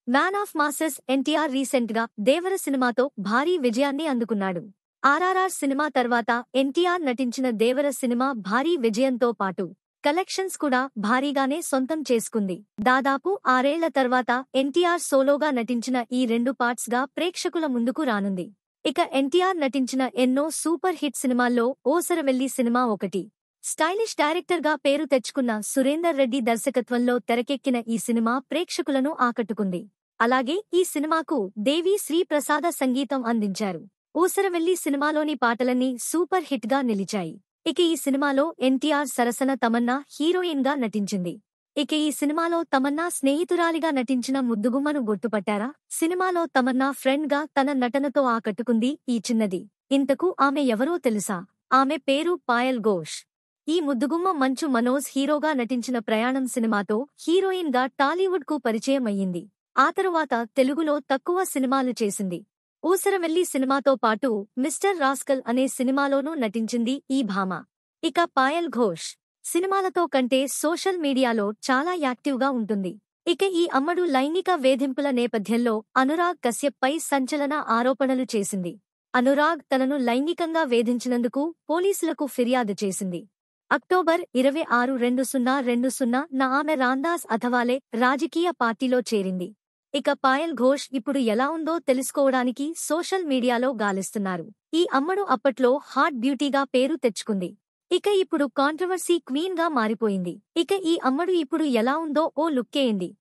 Man of masses NTR recent గా దేవర సినిమాతో భారీ విజయాన్ని అందుకున్నాడు. ఆర్ఆర్ఆర్ సినిమా తర్వాత ఎన్టీఆర్ నటించిన దేవర సినిమా భారీ విజయంతో పాటు కలెక్షన్స్ కూడా భారీగానే సొంతం చేసుకుంది. దాదాపు 6 ఏళ్ల తర్వాత ఎన్టీఆర్ సోలోగా నటించిన ఈ 2 పార్ట్స్ గా ప్రేక్షకుల ముందుకు రానుంది. ఇక ఎన్టీఆర్ నటించిన ఎన్నో సూపర్ హిట్ సినిమాల్లో ఓసరవెల్లి సినిమా ఒకటి. స్టైలిష్ డైరెక్టర్ గా పేరు తెచ్చుకున్న సురేందర్ రెడ్డి దర్శకత్వంలో తెరకెక్కిన ఈ సినిమా ప్రేక్షకులను ఆకట్టుకుంది. అలాగే ఈ సినిమాకు దేవి శ్రీ ప్రసాద సంగీతం అందించారు. ఊసరవెల్లి సినిమాలోని పాటలన్నీ సూపర్ హిట్ గా నిలిచాయి. ఇక ఈ సినిమాలో ఎన్టీఆర్ సరసన తమన్నా హీరోయిన్ గా నటించింది. ఇక ఈ సినిమాలో తమన్నా స్నేహితురాలిగా నటించిన ముద్దుగుమ్మను గుర్తుపట్టారా? సినిమాలో తమన్నా ఫ్రెండ్ గా తన నటనతో ఆకట్టుకుంది ఈ చిన్నది. ఇంతకు ఆమె ఎవరో తెలుసా? ఆమె పేరు పాయల్ ఘోష్. ఈ ముద్దుగుమ్మ మంచు మనోజ్ హీరోగా నటించిన ప్రయాణం సినిమాతో హీరోయిన్ గా టాలీవుడ్ కు పరిచయం అయ్యింది. ఆ తరువాత తెలుగులో తక్కువ సినిమాలు చేసింది. ఊసరవెల్లి సినిమాతో పాటు మిస్టర్ రాస్కల్ అనే సినిమాలోనూ నటించింది ఈ భామ. ఇక పాయల్ ఘోష్ సినిమాలతో కంటే సోషల్ మీడియాలో చాలా యాక్టివ్ గా ఉంటుంది. ఇక ఈ అమ్మడు లైంగిక వేధింపుల నేపథ్యంలో అనురాగ్ కశ్యప్ పై సంచలన ఆరోపణలు చేసింది. అనురాగ్ తనను లైంగికంగా వేధించినందుకు పోలీసులకు ఫిర్యాదు చేసింది. అక్టోబర్ 26, 2020న ఆమె రాందాస్ అథవాలే రాజకీయ పార్టీలో చేరింది. ఇక పాయల్ ఘోష్ ఇప్పుడు ఎలా ఉందో తెలుసుకోవడానికి సోషల్ మీడియాలో గాలిస్తున్నారు. ఈ అమ్మడు అప్పట్లో హాట్ బ్యూటీగా పేరు తెచ్చుకుంది. ఇక ఇప్పుడు కాంట్రవర్సీ క్వీన్ గా మారిపోయింది. ఇక ఈ అమ్మడు ఇప్పుడు ఎలా ఉందో ఓ లుక్కేయండి.